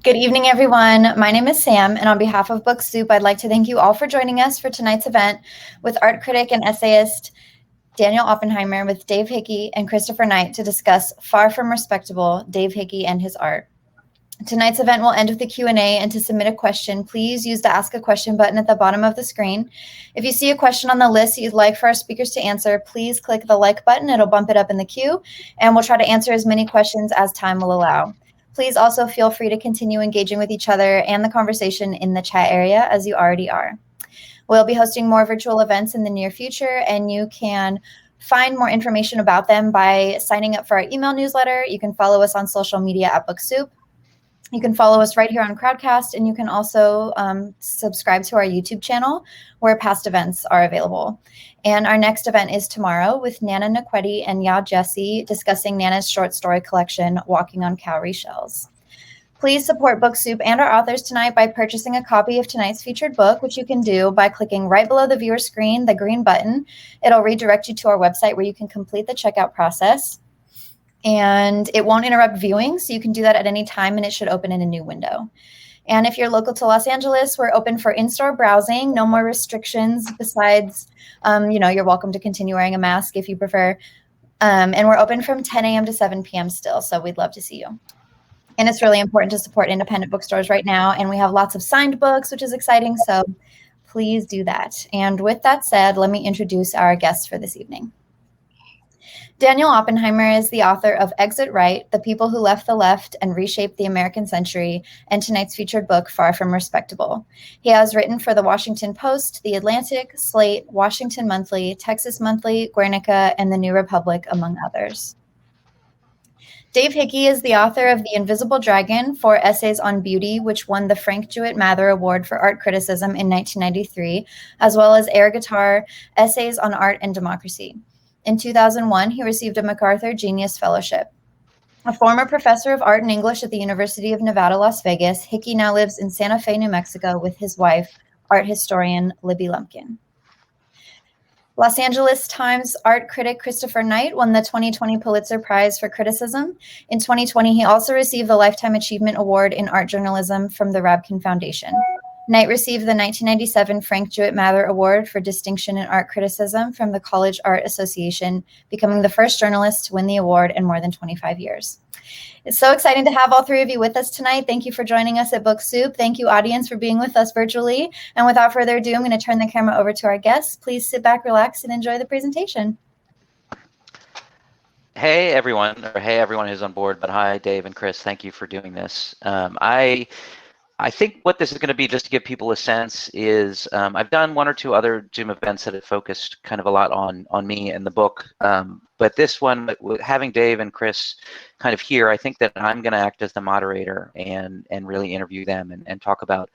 Good evening, everyone. My name is Sam, and on behalf of Book Soup, I'd like to thank you all for joining us for tonight's event with art critic and essayist Daniel Oppenheimer with Dave Hickey and Christopher Knight to discuss Far From Respectable, Dave Hickey and His Art. Tonight's event will end with a Q&A, and to submit a question, please use the Ask a Question button at the bottom of the screen. If you see a question on the list you'd like for our speakers to answer, please click the like button. It'll bump it up in the queue, and we'll try to answer as many questions as time will allow. Please also feel free to continue engaging with each other and the conversation in the chat area as you already are. We'll be hosting more virtual events in the near future, and you can find more information about them by signing up for our email newsletter. You can follow us on social media at Book Soup. You can follow us right here on Crowdcast, and you can also subscribe to our YouTube channel where past events are available. And our next event is tomorrow with Nana Naquetti and Ya Jesse discussing Nana's short story collection, Walking on Cowrie Shells. Please support Book Soup and our authors tonight by purchasing a copy of tonight's featured book, which you can do by clicking right below the viewer screen, the green button. It'll redirect you to our website where you can complete the checkout process. And it won't interrupt viewing, so you can do that at any time, and it should open in a new window. And if you're local to Los Angeles, we're open for in-store browsing, no more restrictions besides, you're welcome to continue wearing a mask if you prefer. And we're open from 10 a.m. to 7 p.m. still, so we'd love to see you. And it's really important to support independent bookstores right now, and we have lots of signed books, which is exciting, so please do that. And with that said, let me introduce our guests for this evening. Daniel Oppenheimer is the author of Exit Right, The People Who Left the Left and Reshaped the American Century, and tonight's featured book, Far From Respectable. He has written for The Washington Post, The Atlantic, Slate, Washington Monthly, Texas Monthly, Guernica, and The New Republic, among others. Dave Hickey is the author of The Invisible Dragon, 4 essays on beauty, which won the Frank Jewett Mather Award for Art Criticism in 1993, as well as Air Guitar, Essays on Art and Democracy. In 2001, he received a MacArthur Genius Fellowship. A former professor of art and English at the University of Nevada, Las Vegas, Hickey now lives in Santa Fe, New Mexico with his wife, art historian Libby Lumpkin. Los Angeles Times art critic Christopher Knight won the 2020 Pulitzer Prize for Criticism. In 2020, he also received the Lifetime Achievement Award in Art Journalism from the Rabkin Foundation. Knight received the 1997 Frank Jewett Mather Award for Distinction in Art Criticism from the College Art Association, becoming the first journalist to win the award in more than 25 years. It's so exciting to have all three of you with us tonight. Thank you for joining us at Book Soup. Thank you, audience, for being with us virtually. And without further ado, I'm going to turn the camera over to our guests. Please sit back, relax, and enjoy the presentation. Hey, everyone, or hey, everyone who's on board, but hi, Dave and Chris. Thank you for doing this. I think what this is going to be, just to give people a sense, is I've done 1 or 2 other Zoom events that have focused kind of a lot on me and the book. But this one, having Dave and Chris kind of here, I think that I'm going to act as the moderator and really interview them and talk about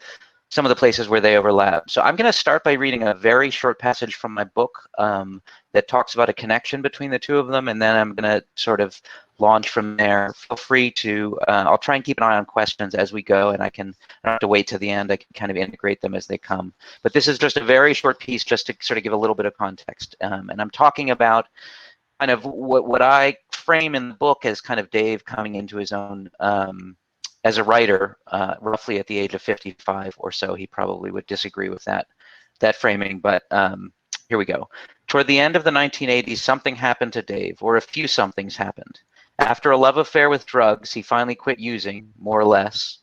some of the places where they overlap. So I'm going to start by reading a very short passage from my book that talks about a connection between the two of them, and then I'm going to sort of launch from there. Feel free to, I'll try and keep an eye on questions as we go, and I don't have to wait till the end. I can kind of integrate them as they come. But this is just a very short piece just to sort of give a little bit of context. And I'm talking about kind of what I frame in the book as kind of Dave coming into his own as a writer, roughly at the age of 55 or so. He probably would disagree with that framing, but here we go. Toward the end of the 1980s, something happened to Dave, or a few somethings happened. After a love affair with drugs, he finally quit using, more or less.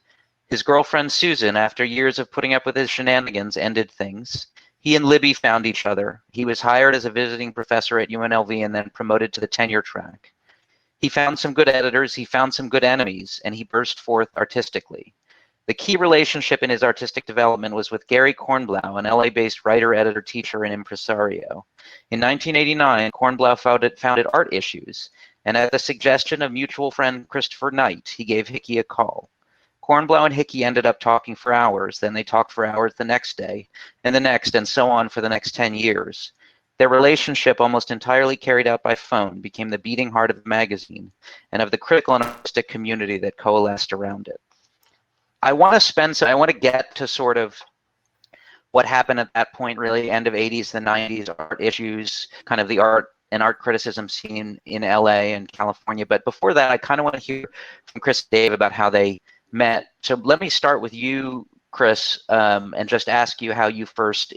His girlfriend Susan, after years of putting up with his shenanigans, ended things. He and Libby found each other. He was hired as a visiting professor at UNLV and then promoted to the tenure track. He found some good editors, he found some good enemies, and he burst forth artistically. The key relationship in his artistic development was with Gary Kornblau, an LA-based writer, editor, teacher, and impresario. In 1989, Kornblau founded Art Issues, and at the suggestion of mutual friend Christopher Knight, he gave Hickey a call. Kornblau and Hickey ended up talking for hours, then they talked for hours the next day, and the next, and so on for the next 10 years. Their relationship, almost entirely carried out by phone, became the beating heart of the magazine and of the critical and artistic community that coalesced around it. I want to get to sort of what happened at that point, really, end of 80s, the 90s, Art Issues, kind of the art and art criticism scene in LA and California. But before that, I kind of want to hear from Chris and Dave about how they met. So let me start with you, Chris, and just ask you how you first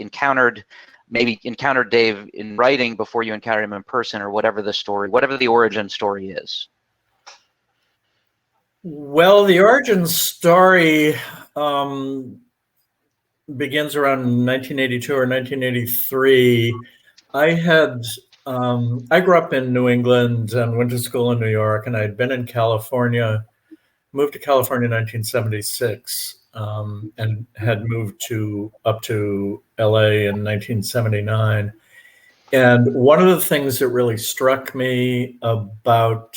maybe encountered Dave in writing before you encountered him in person, or whatever the origin story is. Well, the origin story begins around 1982 or 1983. I grew up in New England and went to school in New York, and I'd been in California, moved to California in 1976, and had moved up to LA in 1979. And one of the things that really struck me about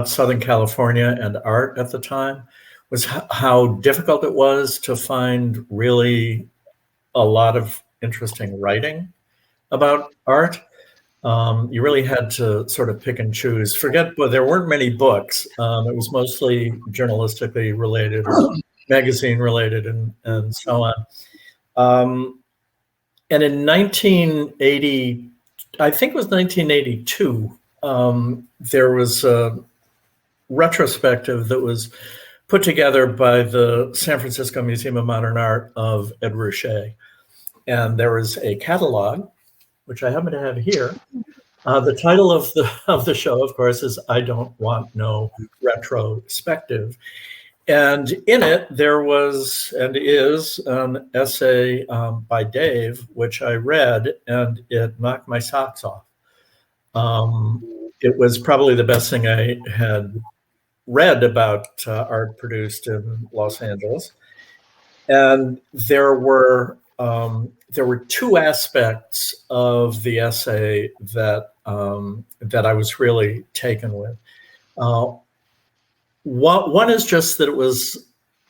Southern California and art at the time was how difficult it was to find really a lot of interesting writing about art. You really had to sort of pick and choose. But there weren't many books. It was mostly journalistically related or magazine related and so on. And in 1980, I think it was 1982, there was a retrospective that was put together by the San Francisco Museum of Modern Art of Ed Ruscha. And there was a catalog, which I happen to have here. The title of the show, of course, is I Don't Want No Retrospective. And in it, there was and is an essay by Dave, which I read, and it knocked my socks off. It was probably the best thing I had read about art produced in Los Angeles. And there were two aspects of the essay that I was really taken with. One is just that it was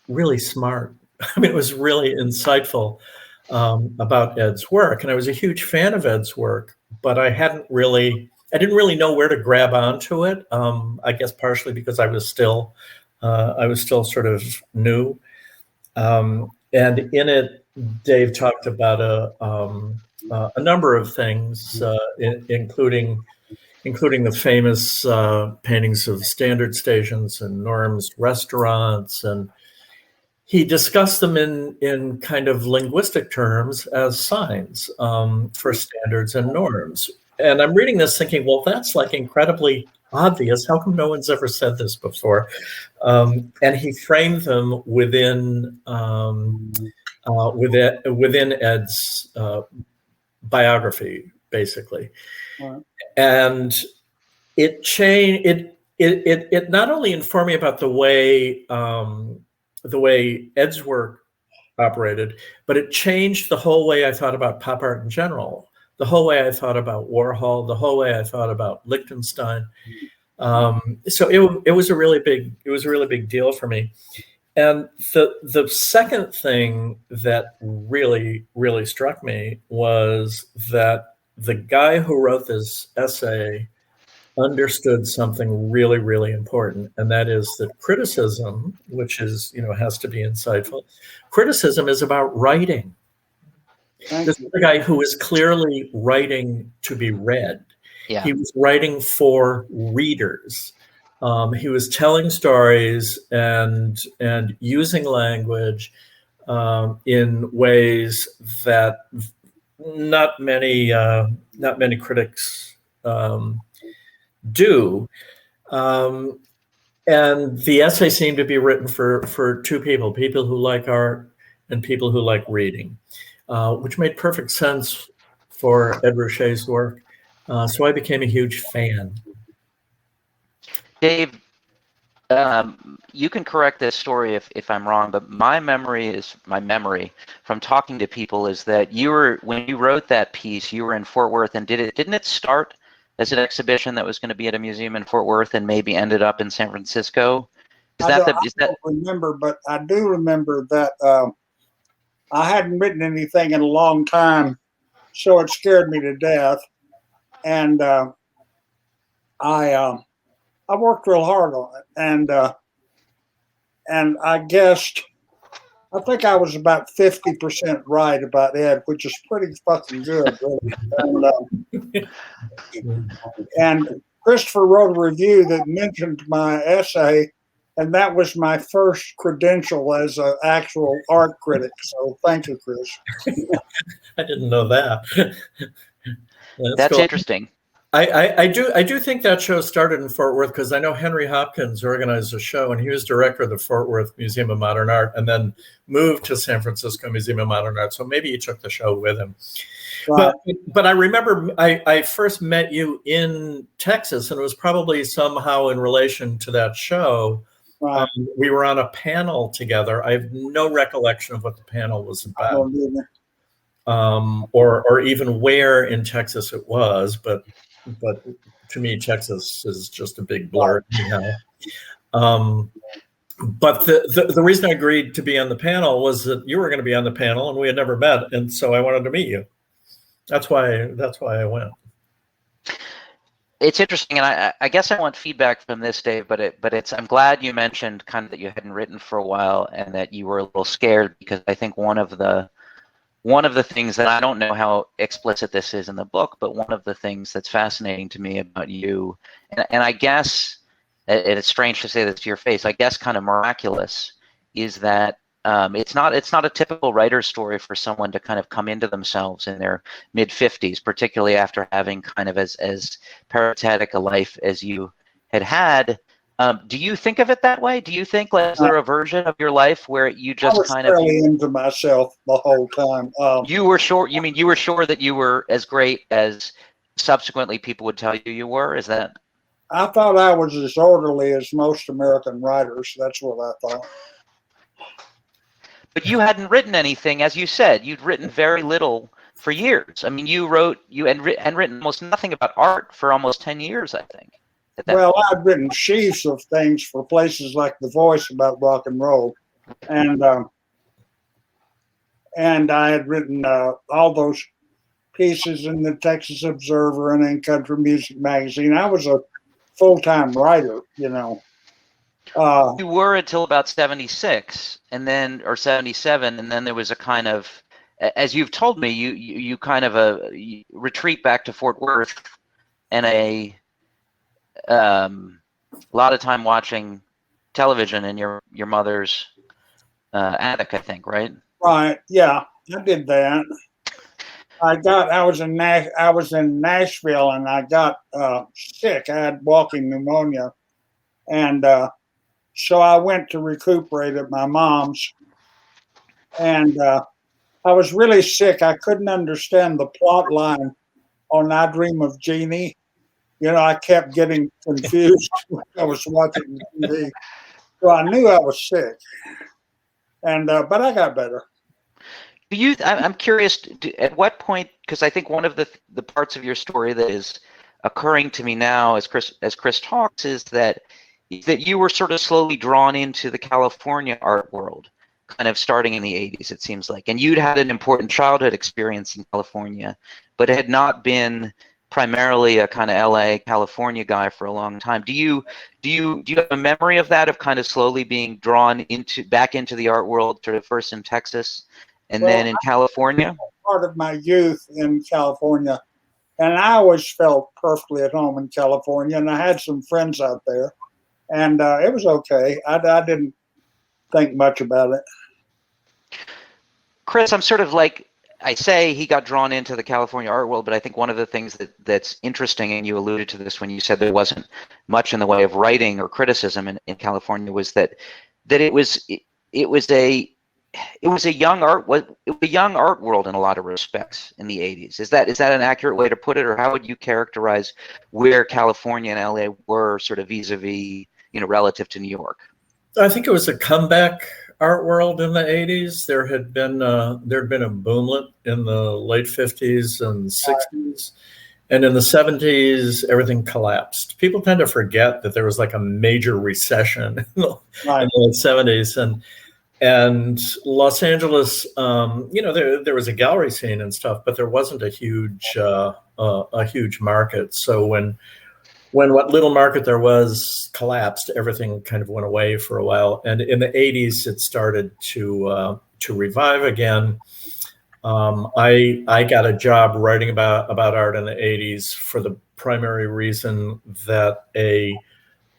really smart. I mean, it was really insightful about Ed's work, and I was a huge fan of Ed's work, but I didn't really know where to grab onto it. I guess partially because I was still sort of new. And in it, Dave talked about a number of things, including the famous paintings of standard stations and Norm's restaurants, and he discussed them in kind of linguistic terms as signs for standards and norms. And I'm reading this thinking, well, that's like incredibly obvious. How come no one's ever said this before? And he framed them within Ed's biography, basically. Right. And it changed. It not only informed me about the way Ed's work operated, but it changed the whole way I thought about pop art in general. The whole way I thought about Warhol, the whole way I thought about Lichtenstein. So it was a really big deal for me. And the second thing that really, really struck me was that the guy who wrote this essay understood something really, really important, and that is that criticism, which is, has to be insightful, criticism is about writing. This is a guy who is clearly writing to be read. Yeah. He was writing for readers. He was telling stories and using language in ways that not many critics do. And the essay seemed to be written for two people who like art and people who like reading. Which made perfect sense for Ed Ruscha's work. So I became a huge fan. Dave, you can correct this story if I'm wrong, but my memory from talking to people is that when you wrote that piece, you were in Fort Worth, and didn't it start as an exhibition that was going to be at a museum in Fort Worth and maybe ended up in San Francisco? I don't remember, but I do remember that I hadn't written anything in a long time, so it scared me to death. And I worked real hard on it, and I think I was about 50% right about Ed, which is pretty fucking good, really. And Christopher wrote a review that mentioned my essay And that was my first credential as an actual art critic. So thank you, Chris. I didn't know that. That's cool. interesting. I do think that show started in Fort Worth because I know Henry Hopkins organized a show and he was director of the Fort Worth Museum of Modern Art and then moved to San Francisco Museum of Modern Art. So maybe he took the show with him. Right. But I remember I first met you in Texas and it was probably somehow in relation to that show. Right. We were on a panel together. I have no recollection of what the panel was about. Or even where in Texas it was, but to me, Texas is just a big blur. But the reason I agreed to be on the panel was that you were going to be on the panel, and we had never met, and so I wanted to meet you. That's why I went. It's interesting, and I guess I want feedback from this, Dave. But I'm glad you mentioned kind of that you hadn't written for a while and that you were a little scared, because I think one of the things that, I don't know how explicit this is in the book, but one of the things that's fascinating to me about you, and I guess it's strange to say this to your face, I guess kind of miraculous, is that it's not a typical writer's story for someone to kind of come into themselves in their mid-50s, particularly after having kind of as peripatetic a life as you had. Do you think of it that way? Do you think, like, is there a version of your life where you just kind of into myself the whole time? You were sure. You mean you were sure that you were as great as subsequently people would tell you were? Is that? I thought I was as orderly as most American writers. That's what I thought. But you hadn't written anything, as you said. You'd written very little for years. I mean, you had written almost nothing about art for almost 10 years, I think. Well, I'd written sheafs of things for places like The Voice about rock and roll, and I had written all those pieces in the Texas Observer and in Country Music Magazine. I was a full-time writer, you know. You were until about 76, or 77, and then there was a kind of, as you've told me, you kind of you retreat back to Fort Worth, and a lot of time watching television in your mother's attic, I think, right? Right. Yeah, I did that. I was in Nashville, and I got sick. I had walking pneumonia, and so I went to recuperate at my mom's, and I was really sick. I couldn't understand the plot line on I Dream of Jeannie. You know, I kept getting confused when I was watching the TV. So I knew I was sick, and but I got better. I'm curious, at what point, because I think one of the parts of your story that is occurring to me now as Chris talks is that you were sort of slowly drawn into the California art world, kind of starting in the 80s, it seems like. And you'd had an important childhood experience in California, but had not been primarily a kind of LA, California guy for a long time. Do you have a memory of that, of kind of slowly being drawn back into the art world, sort of first in Texas and then in California? Part of my youth in California, and I always felt perfectly at home in California, and I had some friends out there, and it was okay. I didn't think much about it. Chris, I'm sort of like, I say he got drawn into the California art world, but I think one of the things that's interesting, and you alluded to this when you said there wasn't much in the way of writing or criticism in California, was that it was a young art world in a lot of respects in the 80s. Is that an accurate way to put it, or how would you characterize where California and LA were sort of vis-a-vis, relative to New York? I think it was a comeback art world in the 80s. There had been a boomlet in the late 50s and 60s. And in the 70s, everything collapsed. People tend to forget that there was like a major recession in the late 70s. And Los Angeles, there was a gallery scene and stuff, but there wasn't a huge market. So when what little market there was collapsed, everything kind of went away for a while. And in the 80s, it started to revive again. I got a job writing about art in the 80s for the primary reason that a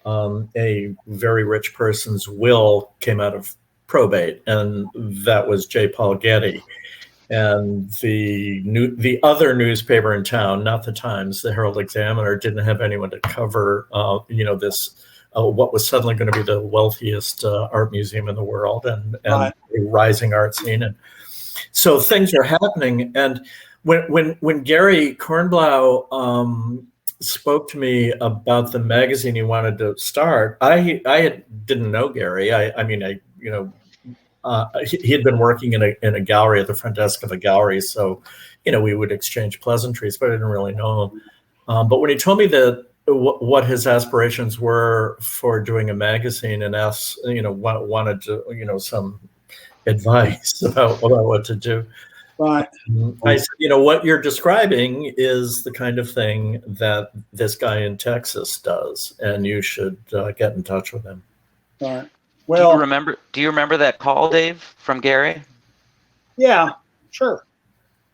a very rich person's will came out of probate, and that was J. Paul Getty. And the other newspaper in town, not the Times, the Herald Examiner, didn't have anyone to cover, this what was suddenly going to be the wealthiest art museum in the world and Right. a rising art scene. And so things are happening. And when Gary Kornblau spoke to me about the magazine he wanted to start, I didn't know Gary. He had been working in a gallery at the front desk of a gallery, so we would exchange pleasantries, but I didn't really know him. But when he told me that what his aspirations were for doing a magazine and asked, wanted to, some advice about what to do, Right. I said, what you're describing is the kind of thing that this guy in Texas does, and you should get in touch with him. Right. Well, do you remember that call, Dave, from Gary? Yeah, sure.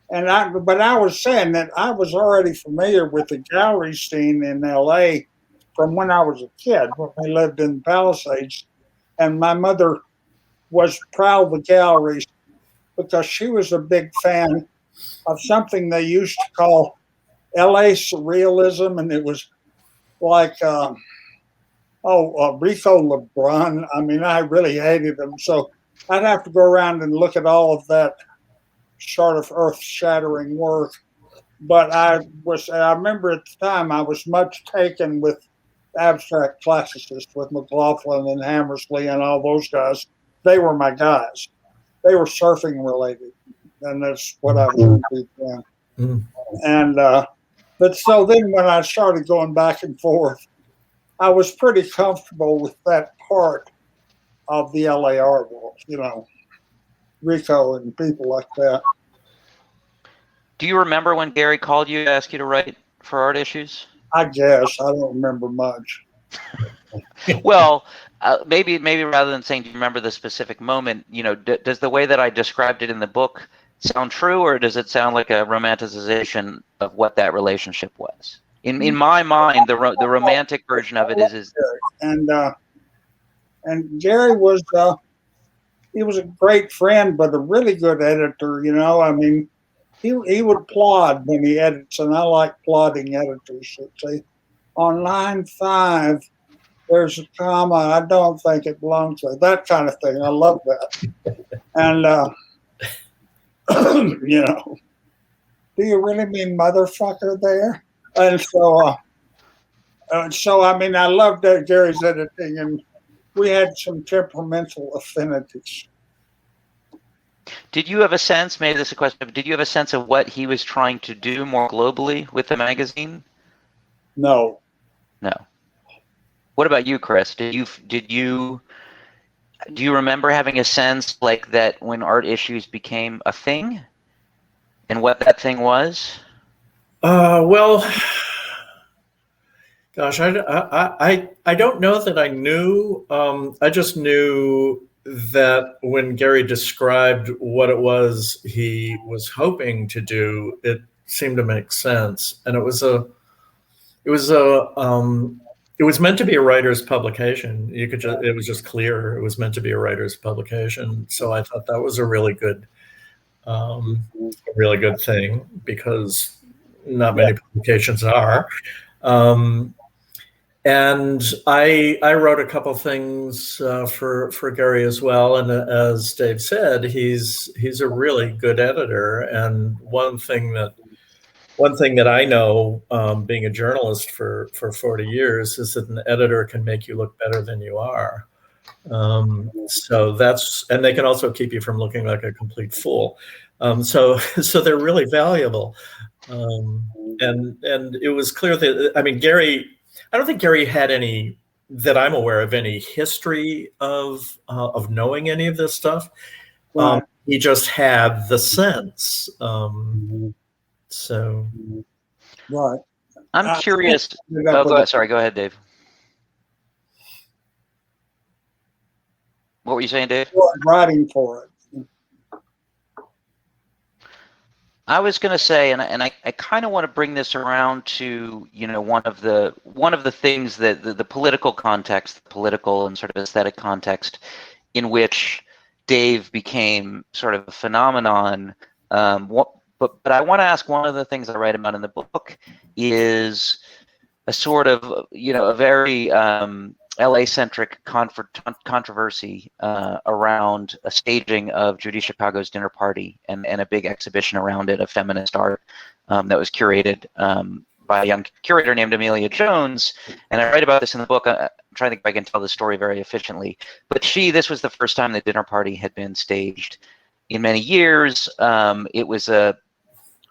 But I was saying that I was already familiar with the gallery scene in LA from when I was a kid, when we lived in the Palisades. And my mother was proud of the galleries because she was a big fan of something they used to call LA surrealism. And it was like, Rico LeBron. I mean, I really hated him. So I'd have to go around and look at all of that sort of earth-shattering work. But I remember at the time I was much taken with abstract classicists, with McLaughlin and Hammersley and all those guys. They were my guys. They were surfing related, and that's what I was into then. Mm. And but so then when I started going back and forth, I was pretty comfortable with that part of the LA art world, Rico and people like that. Do you remember when Gary called you to ask you to write for Art Issues? I guess. I don't remember much. Well, maybe rather than saying, do you remember the specific moment, does the way that I described it in the book sound true, or does it sound like a romanticization of what that relationship was? In my mind, the romantic version of it is and Gary was he was a great friend, but a really good editor. I mean, he would plod when he edits, and I like plodding editors. Say, on line 5, there's a comma. I don't think it belongs there. That kind of thing. I love that. And do you really mean motherfucker there? And so I mean, I loved Gary's editing, and we had some temperamental affinities. Did you have a sense, maybe this is a question, but did you have a sense of what he was trying to do more globally with the magazine? No. What about you, Chris? Do you remember having a sense like that when Art Issues became a thing, and what that thing was? Well, gosh, I don't know that I knew. I just knew that when Gary described what it was he was hoping to do, it seemed to make sense, and it was meant to be a writer's publication. It was just clear it was meant to be a writer's publication. So I thought that was a really good thing, because not many publications are. And I wrote a couple things for Gary as well. And as Dave said, he's a really good editor. And one thing that I know, being a journalist for 40 years, is that an editor can make you look better than you are. And they can also keep you from looking like a complete fool. So they're really valuable. And it was clear that, I mean, I don't think Gary had any, that I'm aware of, any history of knowing any of this stuff. Right. He just had the sense. So, right. I'm curious. Go ahead, Dave. What were you saying, Dave? Writing for it. I was going to say, and I kind of want to bring this around to, one of the things that the political context, the political and sort of aesthetic context in which Dave became sort of a phenomenon. But I want to ask, one of the things I write about in the book is a sort of, a very LA-centric controversy around a staging of Judy Chicago's dinner party and a big exhibition around it of feminist art that was curated by a young curator named Amelia Jones. And I write about this in the book. I'm trying to think if I can tell the story very efficiently. But this was the first time the dinner party had been staged in many years.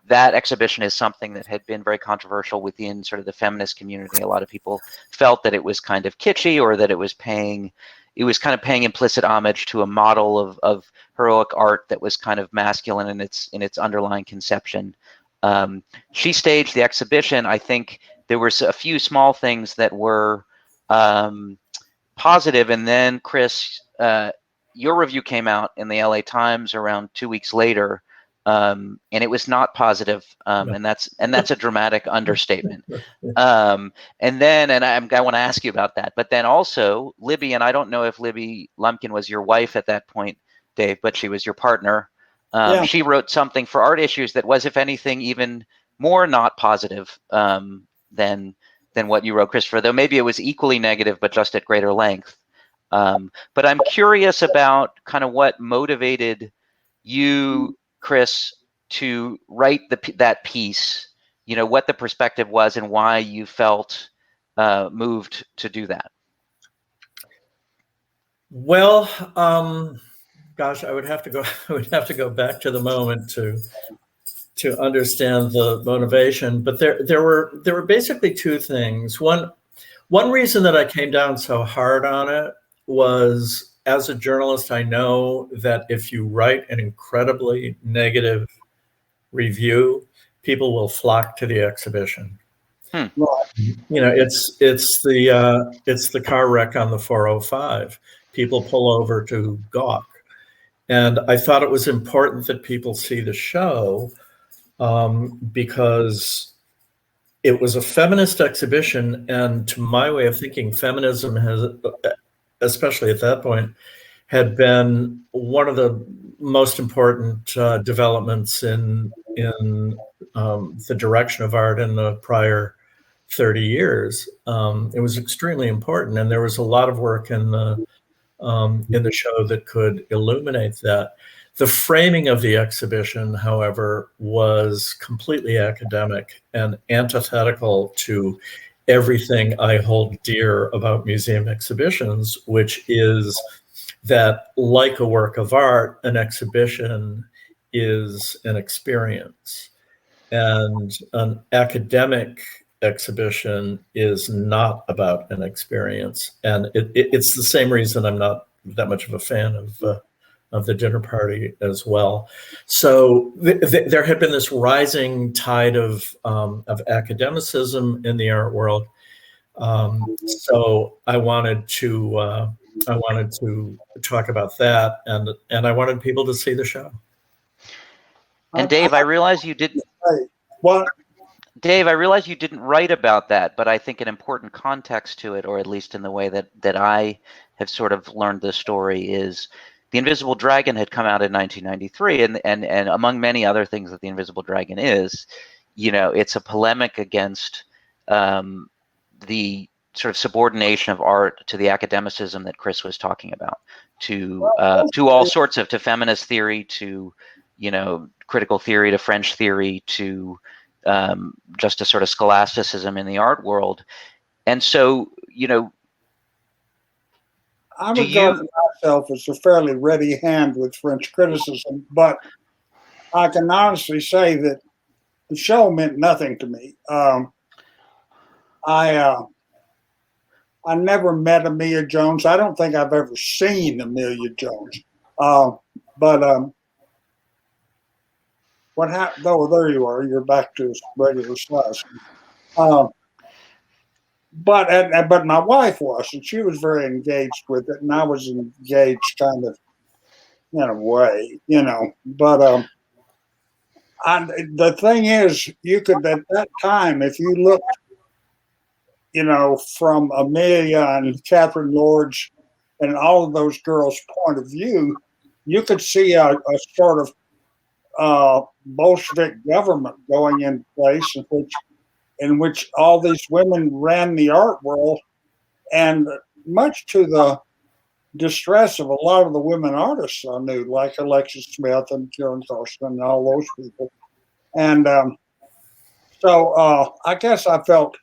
That exhibition is something that had been very controversial within sort of the feminist community. A lot of people felt that it was kind of kitschy, or that it was kind of paying implicit homage to a model of heroic art that was kind of masculine in its underlying conception. She staged the exhibition. I think there were a few small things that were positive, and then Chris, your review came out in the LA Times around 2 weeks later. And it was not positive, and that's a dramatic understatement. And I want to ask you about that. But then also Libby, and I don't know if Libby Lumpkin was your wife at that point, Dave, but she was your partner. She wrote something for Art Issues that was, if anything, even more not positive than what you wrote, Christopher. Though maybe it was equally negative, but just at greater length. But I'm curious about kind of what motivated you, Chris, to write that piece, what the perspective was and why you felt moved to do that. Well, gosh, I would have to go back to the moment to understand the motivation. But there were basically two things. One reason that I came down so hard on it was, as a journalist, I know that if you write an incredibly negative review, people will flock to the exhibition. It's the car wreck on the 405. People pull over to gawk. And I thought it was important that people see the show because it was a feminist exhibition. And to my way of thinking, feminism has, especially at that point, had been one of the most important developments in the direction of art in the prior 30 years. It was extremely important, and there was a lot of work in the show that could illuminate that. The framing of the exhibition, however, was completely academic and antithetical to everything I hold dear about museum exhibitions, which is that, like a work of art, an exhibition is an experience. And an academic exhibition is not about an experience. And it's the same reason I'm not that much of a fan of the dinner party as well. So there had been this rising tide of academicism in the art world. So I wanted to talk about that, and I wanted people to see the show. And Dave, I realize you didn't. What? Dave, I realize you didn't write about that, but I think an important context to it, or at least in the way that I have sort of learned the story, is The Invisible Dragon had come out in 1993, and among many other things that The Invisible Dragon is, it's a polemic against the sort of subordination of art to the academicism that Chris was talking about, to all sorts of, to feminist theory, to critical theory, to French theory, to just a sort of scholasticism in the art world. And so, I regard myself as a fairly ready hand with French criticism, but I can honestly say that the show meant nothing to me. I never met Amelia Jones. I don't think I've ever seen Amelia Jones. But what happened? Oh, there you are. You're back to regular size. But my wife was, and she was very engaged with it, and I was engaged kind of in a way, But The thing is, you could at that time, if you looked, from Amelia and Catherine Lord's and all of those girls' point of view, you could see a sort of Bolshevik government going in place in which all these women ran the art world, and much to the distress of a lot of the women artists I knew, like Alexis Smith and Karen Carson and all those people. And so I guess I felt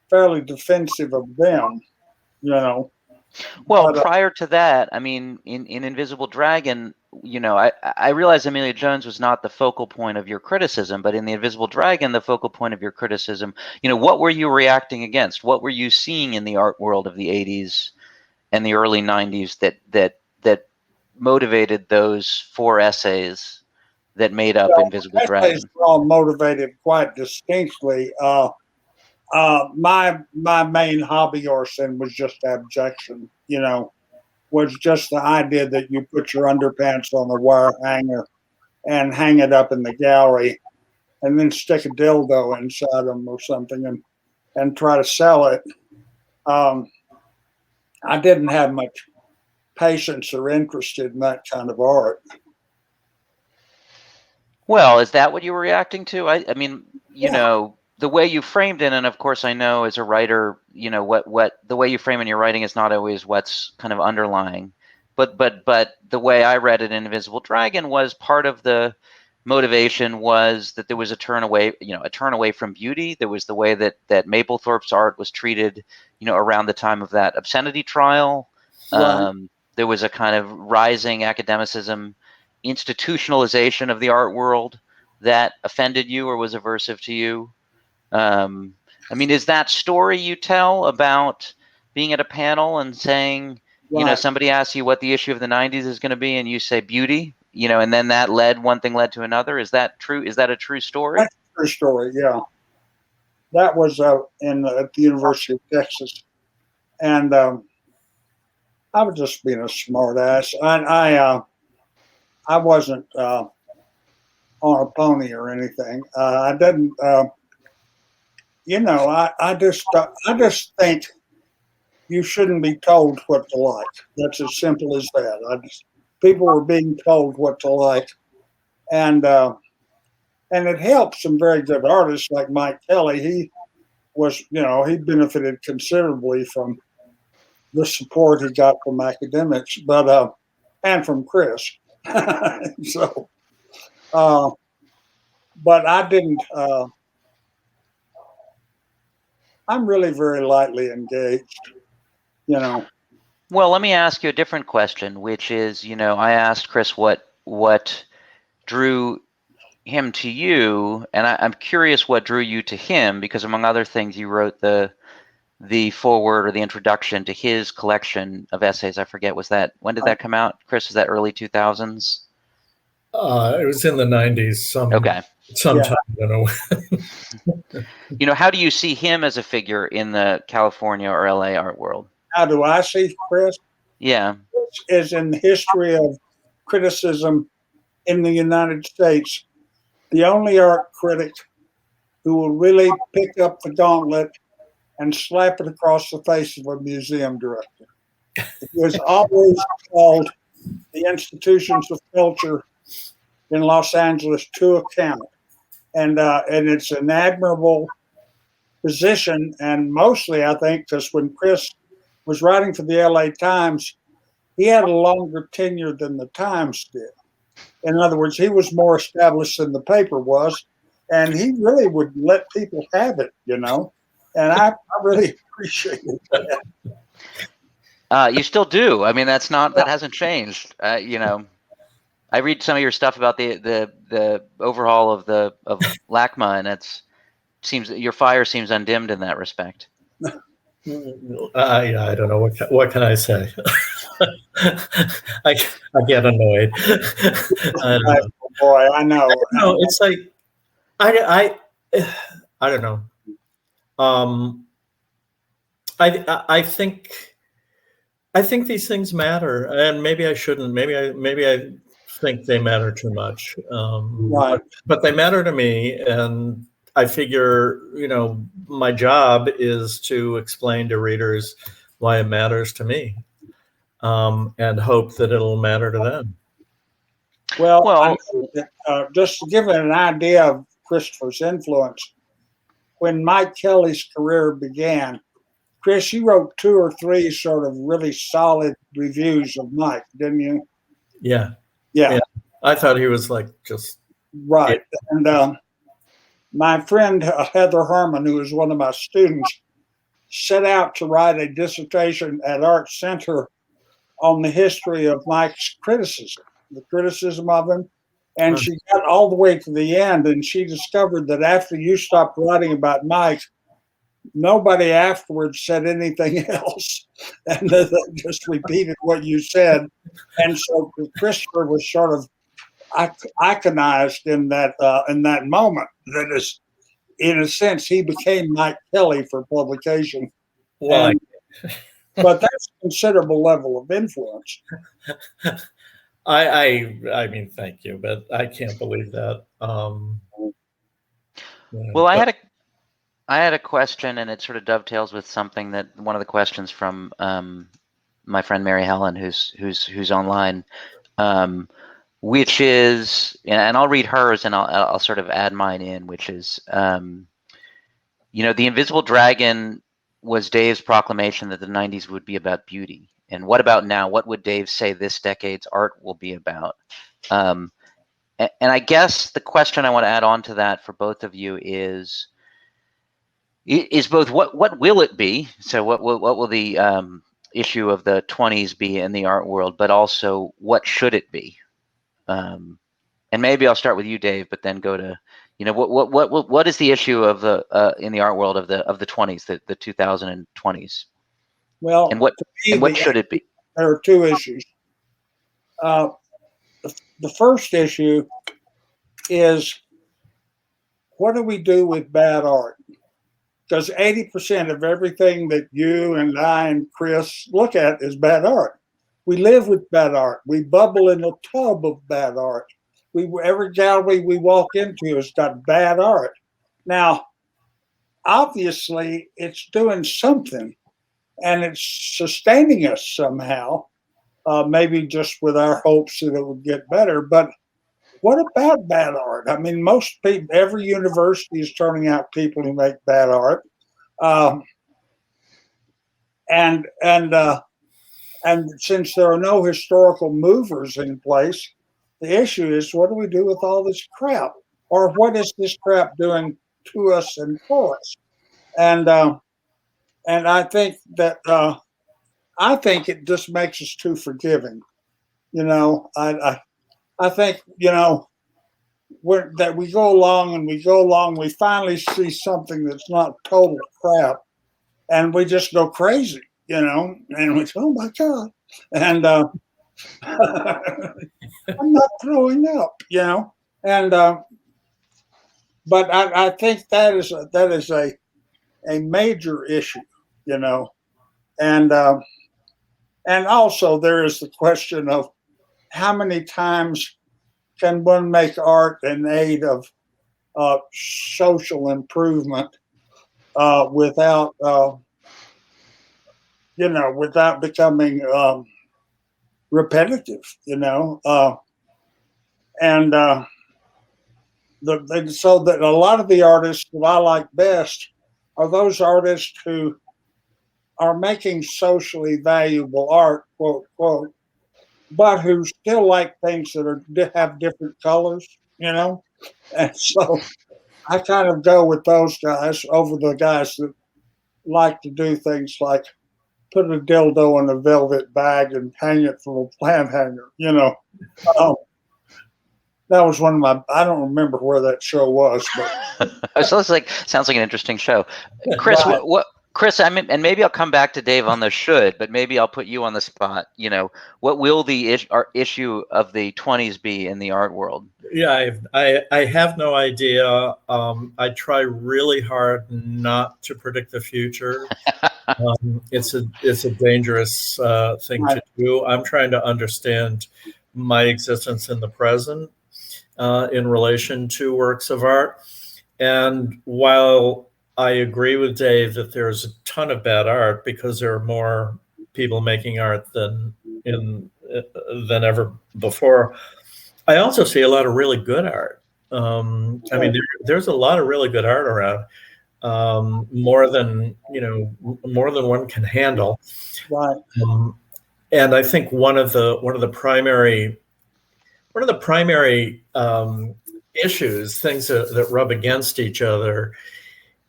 fairly defensive of them, Well, But, prior to that, I mean, in Invisible Dragon, I realize Amelia Jones was not the focal point of your criticism, but in the Invisible Dragon, the focal point of your criticism, what were you reacting against? What were you seeing in the art world of the 80s and the early 90s that motivated those 4 essays that made up Invisible Dragon? Essays were all motivated quite distinctly. My main hobby, Orson, was just abjection, was just the idea that you put your underpants on the wire hanger and hang it up in the gallery and then stick a dildo inside them or something and try to sell it. I didn't have much patience or interest in that kind of art. Well, is that what you were reacting to? I mean, the way you framed it, and of course I know as a writer, what the way you frame in your writing is not always what's kind of underlying. But the way I read it in Invisible Dragon was part of the motivation was that there was a turn away from beauty. There was the way that Mapplethorpe's art was treated, around the time of that obscenity trial. Right. There was a kind of rising academicism, institutionalization of the art world that offended you or was aversive to you. I mean, is that story you tell about being at a panel and saying, Right. somebody asks you what the issue of the 90s is going to be and you say beauty, and then one thing led to another. Is that true? Is that a true story? That's a true story, yeah. That was at the University of Texas. And I was just being a smart ass. I wasn't on a pony or anything. I didn't, I just think you shouldn't be told what to like. That's as simple as that. People were being told what to like, and it helped some very good artists like Mike Kelly. He was, he benefited considerably from the support he got from academics, but and from Chris. So, but I didn't. I'm really very lightly engaged, Well, let me ask you a different question, which is, I asked Chris what drew him to you, and I'm curious what drew you to him, because among other things, you wrote the foreword or the introduction to his collection of essays. I forget, when did that come out, Chris? Is that early 2000s? It was in the 90s. Okay. Sometime, how do you see him as a figure in the California or LA art world? How do I see Chris? Yeah. Chris is in the history of criticism in the United States the only art critic who will really pick up the gauntlet and slap it across the face of a museum director. He has always called the institutions of culture in Los Angeles to account. And it's an admirable position. And mostly, I think, because when Chris was writing for the LA Times, he had a longer tenure than the Times did. In other words, he was more established than the paper was, and he really would let people have it, And I really appreciated that. You still do. I mean, that hasn't changed. I read some of your stuff about the overhaul of LACMA, and your fire seems undimmed in that respect. I don't know what can I say. I get annoyed. Boy, I know. No, it's like I don't know. I think these things matter, and maybe I shouldn't. Maybe I think they matter too much. Right. But they matter to me, and I figure, my job is to explain to readers why it matters to me, and hope that it'll matter to them. Well, just to give it an idea of Christopher's influence, when Mike Kelly's career began, Chris, you wrote 2 or 3 sort of really solid reviews of Mike, didn't you? Yeah. Yeah. I thought he was like just right. And my friend Heather Harmon, who was one of my students, set out to write a dissertation at Art Center on the history of Mike's criticism, the criticism of him. And she got all the way to the end, and she discovered that after you stopped writing about Mike, nobody afterwards said anything else, and they just repeated what you said. And so Christopher was sort of iconized in that moment. That is, in a sense, he became Mike Kelly for publication. Well, but that's a considerable level of influence. I mean, thank you, but I can't believe that. Well, I had a question, and it sort of dovetails with something that one of the questions from my friend Mary Helen, who's online, which is, and I'll read hers, and I'll sort of add mine in, which is, the Invisible Dragon was Dave's proclamation that the 90s would be about beauty. And what about now? What would Dave say this decade's art will be about? And I guess the question I want to add on to that for both of you is both what will it be? So what will the issue of the 20s be in the art world, but also what should it be? And maybe I'll start with you, Dave, but then go to, what is the issue of the in the art world of the 20s, the 2020s? Well, and what should it be? There are 2 issues. The first issue is, what do we do with bad art? Because 80% of everything that you and I and Chris look at is bad art. We live with bad art. We bubble in a tub of bad art. Every gallery we walk into has got bad art. Now, obviously, it's doing something, and it's sustaining us somehow, maybe just with our hopes that it would get better. But what about bad art? I mean, most people, every university is turning out people who make bad art. And since there are no historical movers in place, the issue is, what do we do with all this crap? Or what is this crap doing to us and for us? And I think that I think it just makes us too forgiving. I think that we go along, we finally see something that's not total crap, and we just go crazy, and we say, oh my God, and I'm not throwing up, and but I think that is a major issue, and also there is the question of how many times can one make art in aid of social improvement without without becoming repetitive, and so that a lot of the artists that I like best are those artists who are making socially valuable art, quote, quote, but who still like things that have different colors, and so I kind of go with those guys over the guys that like to do things like put a dildo in a velvet bag and hang it from a plant hanger, that was one of my, I don't remember where that show was, but sounds like an interesting show. Chris, right. Chris, and maybe I'll come back to Dave on the should, but maybe I'll put you on the spot. What will the issue of the 20s be in the art world? Yeah, I have no idea. I try really hard not to predict the future. It's a dangerous thing to do. I'm trying to understand my existence in the present in relation to works of art. And while I agree with Dave that there's a ton of bad art because there are more people making art than ever before, I also see a lot of really good art. I mean, there's a lot of really good art around, more than one can handle. Right. And I think one of the primary issues, things that rub against each other,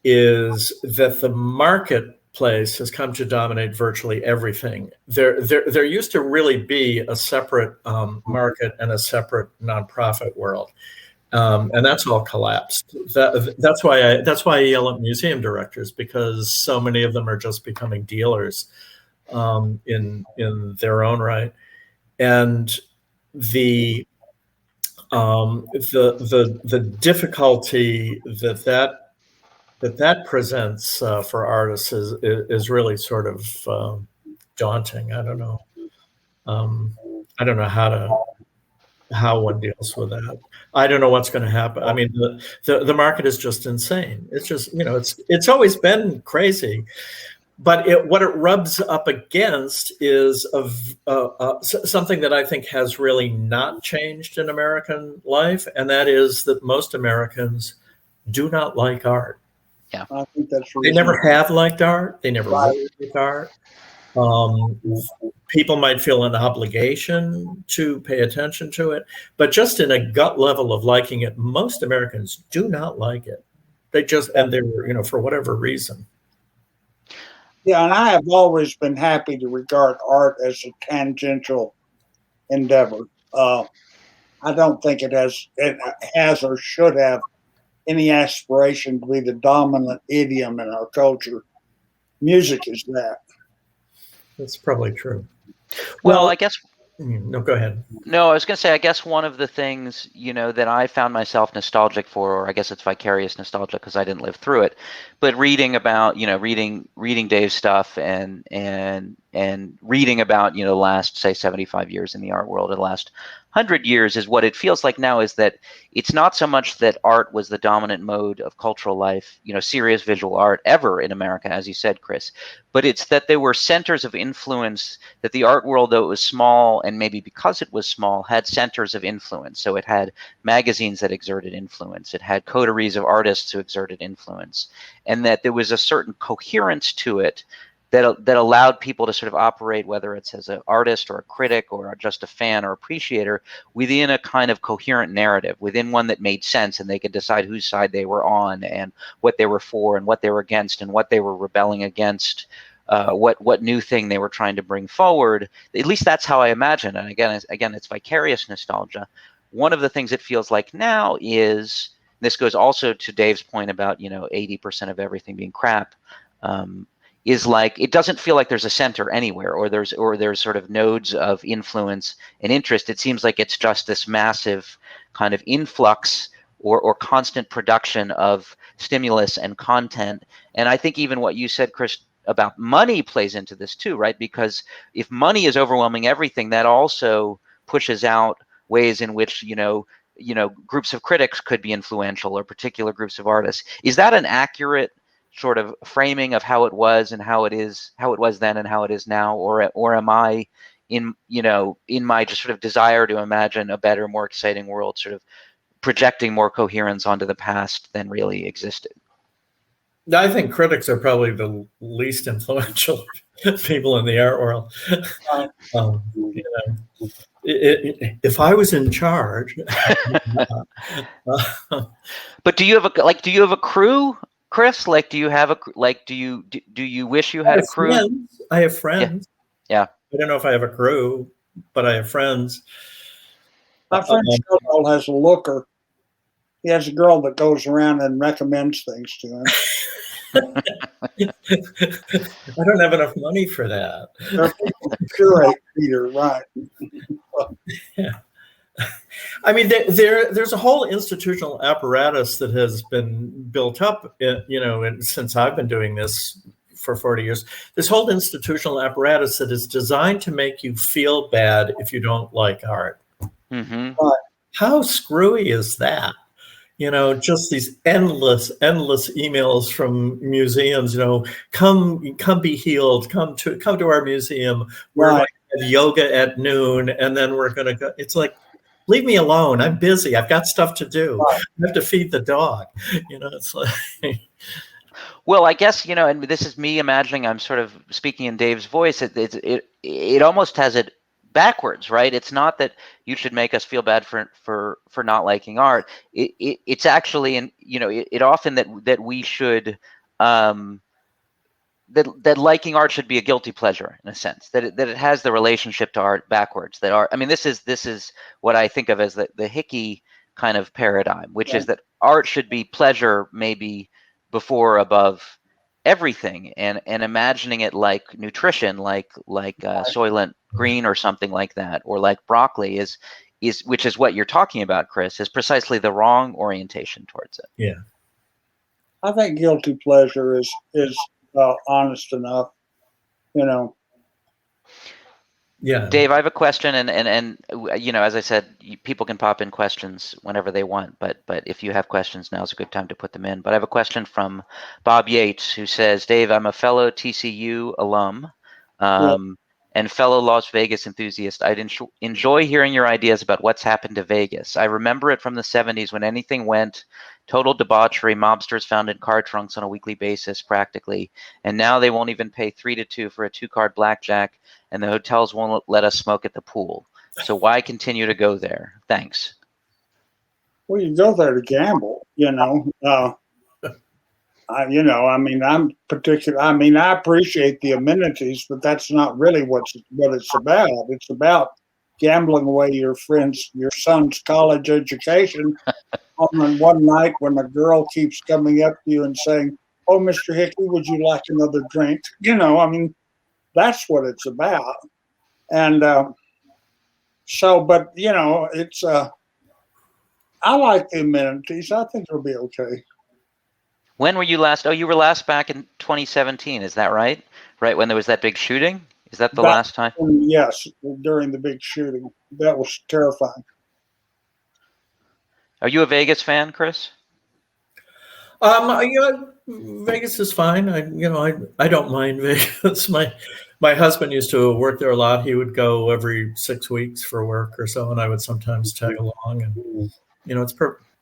is that the marketplace has come to dominate virtually everything. There used to really be a separate market and a separate nonprofit world, and that's all collapsed. That's why I yell at museum directors, because so many of them are just becoming dealers in their own right, and the difficulty that presents for artists is really sort of daunting. I don't know. I don't know how one deals with that. I don't know what's going to happen. I mean, the market is just insane. It's just, it's always been crazy. But what it rubs up against is something that I think has really not changed in American life, and that is that most Americans do not like art. Yeah, I think that's They never have liked art. They never Right. will like art. People might feel an obligation to pay attention to it, but just in a gut level of liking it, most Americans do not like it. And they're, for whatever reason. Yeah, and I have always been happy to regard art as a tangential endeavor. I don't think it has or should have any aspiration to be the dominant idiom in our culture. Music is that. That's probably true. Well, I guess. No, go ahead. No, I was going to say, I guess one of the things, that I found myself nostalgic for, or I guess it's vicarious nostalgia because I didn't live through it, but reading about, reading Dave's stuff and reading about, the last, say, 75 years in the art world, or the last 100 years, is what it feels like now is that it's not so much that art was the dominant mode of cultural life, serious visual art ever in America, as you said, Chris, but it's that there were centers of influence, that the art world, though it was small, and maybe because it was small, had centers of influence. So it had magazines that exerted influence. It had coteries of artists who exerted influence, and that there was a certain coherence to it that allowed people to sort of operate, whether it's as an artist or a critic or just a fan or appreciator, within a kind of coherent narrative, within one that made sense, and they could decide whose side they were on and what they were for and what they were against and what they were rebelling against, what new thing they were trying to bring forward. At least that's how I imagine. And again, it's vicarious nostalgia. One of the things it feels like now is, this goes also to Dave's point about 80% of everything being crap. Is like, it doesn't feel like there's a center anywhere, or there's sort of nodes of influence and interest. It seems like it's just this massive kind of influx or constant production of stimulus and content. And I think even what you said, Chris, about money plays into this too, right? Because if money is overwhelming everything, that also pushes out ways in which groups of critics could be influential, or particular groups of artists. Is that an accurate sort of framing of how it was and how it was then and how it is now, or am I in my just sort of desire to imagine a better, more exciting world, sort of projecting more coherence onto the past than really existed? I think critics are probably the least influential people in the art world. If I was in charge. But do you have a crew, Chris? Like, do you wish you had a crew? Friends. I have friends. Yeah. I don't know if I have a crew, but I have friends. My friend Showell has a looker. He has a girl that goes around and recommends things to him. I don't have enough money for that. They're people who curate, Peter, right? Yeah. I mean, there's a whole institutional apparatus that has been built up, since I've been doing this for 40 years. This whole institutional apparatus that is designed to make you feel bad if you don't like art. Mm-hmm. But How screwy is that? Just these endless emails from museums. Come be healed. Come to our museum. We're going to have yoga at noon, and then we're going to go. It's like, leave me alone. I'm busy. I've got stuff to do. Right. I have to feed the dog. It's like. Well, I guess, and this is me imagining I'm sort of speaking in Dave's voice. It almost has it backwards, right? It's not that you should make us feel bad for not liking art. It's actually, and it often that we should that liking art should be a guilty pleasure in a sense, that it has the relationship to art backwards. That art, I mean, this is what I think of as the Hickey kind of paradigm, which is that art should be pleasure maybe before above everything, and imagining it like nutrition, like Soylent Green or something like that, or like broccoli is which is what you're talking about, Chris, is precisely the wrong orientation towards it. Yeah, I think guilty pleasure is honest enough, Yeah. Dave, I have a question, and as I said, people can pop in questions whenever they want, but if you have questions, now's a good time to put them in. But I have a question from Bob Yates, who says, Dave, I'm a fellow TCU alum, and fellow Las Vegas enthusiast. I'd enjoy hearing your ideas about what's happened to Vegas. I remember it from the 70s when anything went, total debauchery, mobsters found in car trunks on a weekly basis practically, and now they won't even pay 3-2 for a 2-card blackjack, and the hotels won't let us smoke at the pool. So why continue to go there? Thanks. Well, you go there to gamble, I'm particular. I mean, I appreciate the amenities, but that's not really what it's about. It's about gambling away your son's college education on one night when a girl keeps coming up to you and saying, "Oh, Mr. Hickey, would you like another drink?" That's what it's about. And but it's I like the amenities. I think it'll be okay. When were you last? Oh, you were last back in 2017. Is that right? Right when there was that big shooting? Is that the last time? Yes, during the big shooting. That was terrifying. Are you a Vegas fan, Chris? Vegas is fine. I don't mind Vegas. My husband used to work there a lot. He would go every 6 weeks for work or so, and I would sometimes tag along, and it's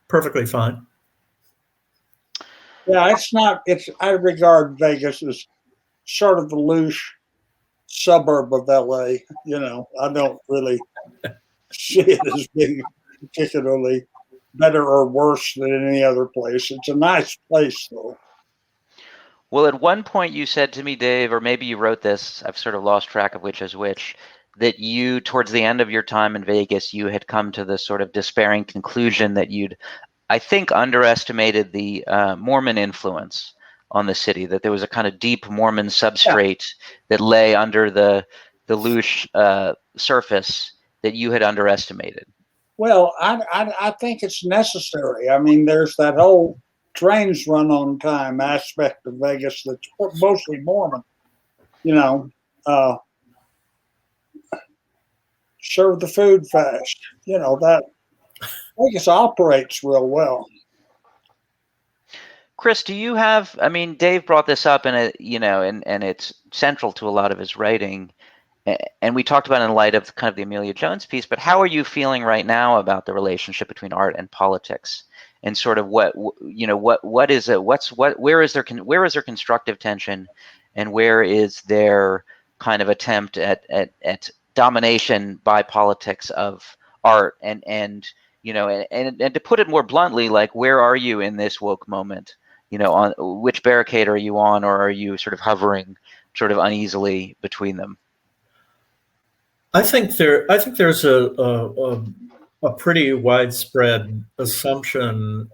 perfectly fine. Yeah, I regard Vegas as sort of the loose suburb of LA. I don't really see it as being particularly better or worse than any other place. It's a nice place, though. Well, at one point you said to me, Dave, or maybe you wrote this, I've sort of lost track of which is which, that you, towards the end of your time in Vegas, you had come to the sort of despairing conclusion that you'd, I think, underestimated the Mormon influence on the city, that there was a kind of deep Mormon substrate that lay under the loose surface that you had underestimated. Well, I think it's necessary. I mean, there's that whole trains run on time aspect of Vegas that's mostly Mormon. Serve the food fast. That Vegas operates real well. Chris, do you have? I mean, Dave brought this up, and it's central to a lot of his writing. And we talked about it in light of kind of the Amelia Jones piece, but how are you feeling right now about the relationship between art and politics, and sort of where is there constructive tension, and where is there kind of attempt at domination by politics of art, and to put it more bluntly, like, where are you in this woke moment? On which barricade are you on, or are you sort of hovering sort of uneasily between them? I think there's a pretty widespread assumption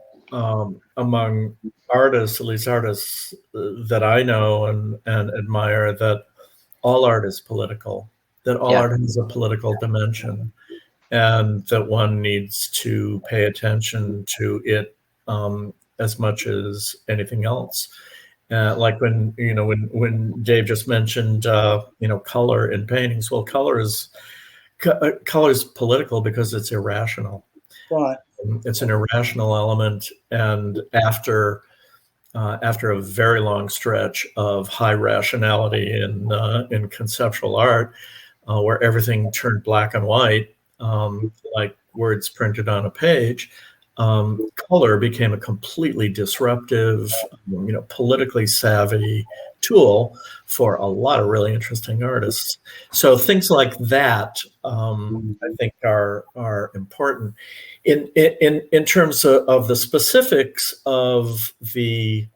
among artists, at least artists that I know and admire, that all art is political, that all art has a political dimension, and that one needs to pay attention to it as much as anything else. Like when Dave just mentioned color in paintings. Well, color color is political because it's irrational. Right. It's an irrational element, and after a very long stretch of high rationality in conceptual art, where everything turned black and white, like words printed on a page, color became a completely disruptive, politically savvy tool for a lot of really interesting artists. So things like that, I think, are important. In terms of the specifics of the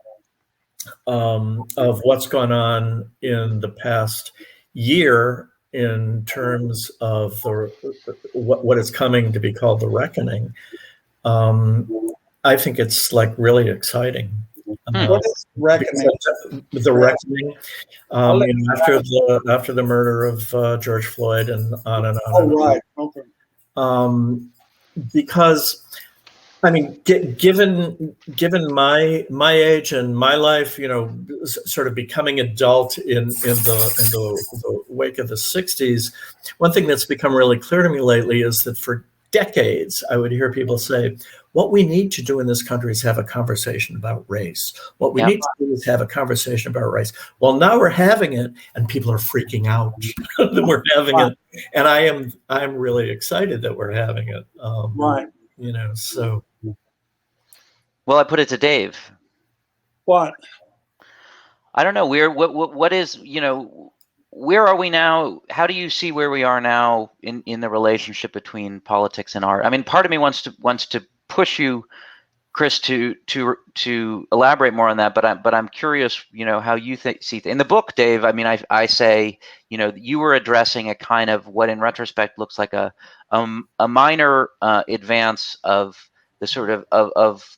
of what's gone on in the past year in terms of what is coming to be called the reckoning, I think it's like really exciting. What is reckoning? The reckoning, after the murder of George Floyd and on and on. Oh, right. Okay. Because, I mean, given my age and my life, sort of becoming adult in the wake of the 60s, one thing that's become really clear to me lately is that for decades, I would hear people say, what we need to do in this country is have a conversation about race. What we need to do is have a conversation about race. Well, now we're having it, and people are freaking out that we're having it. And I'm really excited that we're having it. Right. So. Well, I put it to Dave. What? I don't know. What is, where are we now? How do you see where we are now in the relationship between politics and art? I mean, part of me wants to push you, Chris, to elaborate more on that. But I'm curious, how you see in the book, Dave. I mean, I say, you were addressing a kind of what in retrospect looks like a minor advance of the sort of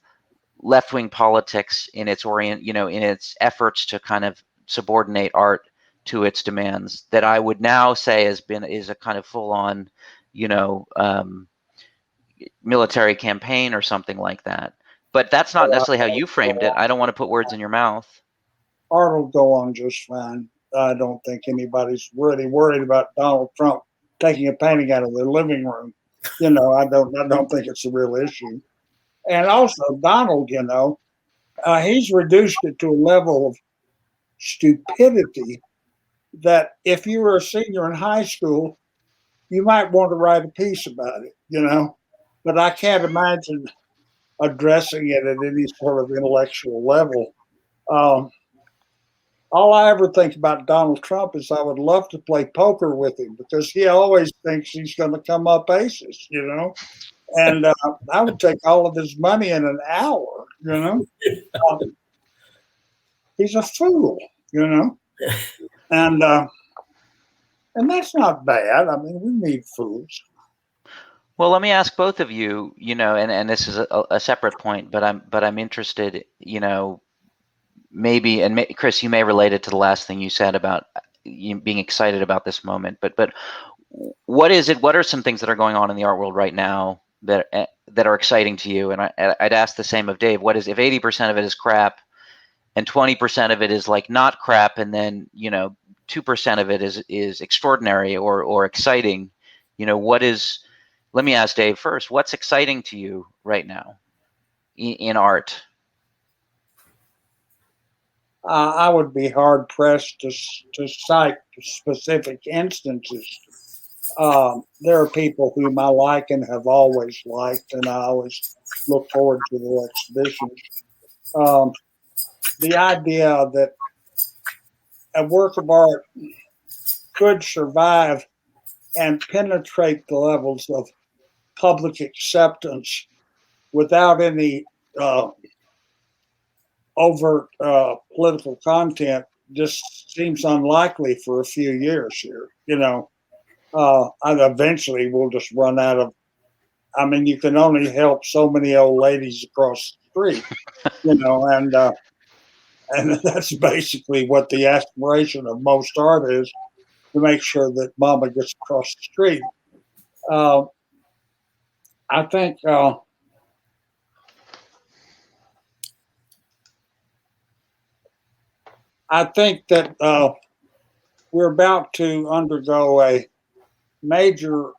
left-wing politics in its in its efforts to kind of subordinate art to its demands, that I would now say is a kind of full-on, military campaign or something like that. But that's not necessarily how you framed it. I don't want to put words in your mouth. Art will go on just fine. I don't think anybody's really worried about Donald Trump taking a painting out of their living room. I don't think it's a real issue. And also, Donald, he's reduced it to a level of stupidity that if you were a senior in high school, you might want to write a piece about it, But I can't imagine addressing it at any sort of intellectual level. All I ever think about Donald Trump is I would love to play poker with him because he always thinks he's going to come up aces, And I would take all of his money in an hour, He's a fool, And that's not bad. I mean, we need fools. Well, let me ask both of you, and this is a separate point, but I'm interested, maybe, and Chris, you may relate it to the last thing you said about you being excited about this moment, but what is it? What are some things that are going on in the art world right now that are exciting to you? And I'd ask the same of Dave. What is, if 80% of it is crap and 20% of it is like not crap, and then 2% of it is extraordinary or exciting, what is? Let me ask Dave first. What's exciting to you right now in art? I would be hard pressed to cite specific instances. There are people whom I like and have always liked, and I always look forward to their exhibitions. The idea that a work of art could survive and penetrate the levels of public acceptance without any overt political content just seems unlikely for a few years here. And eventually we'll just run out of. I mean, you can only help so many old ladies across the street, and that's basically what the aspiration of most art is, to make sure that Mama gets across the street. I think. I think that we're about to undergo a major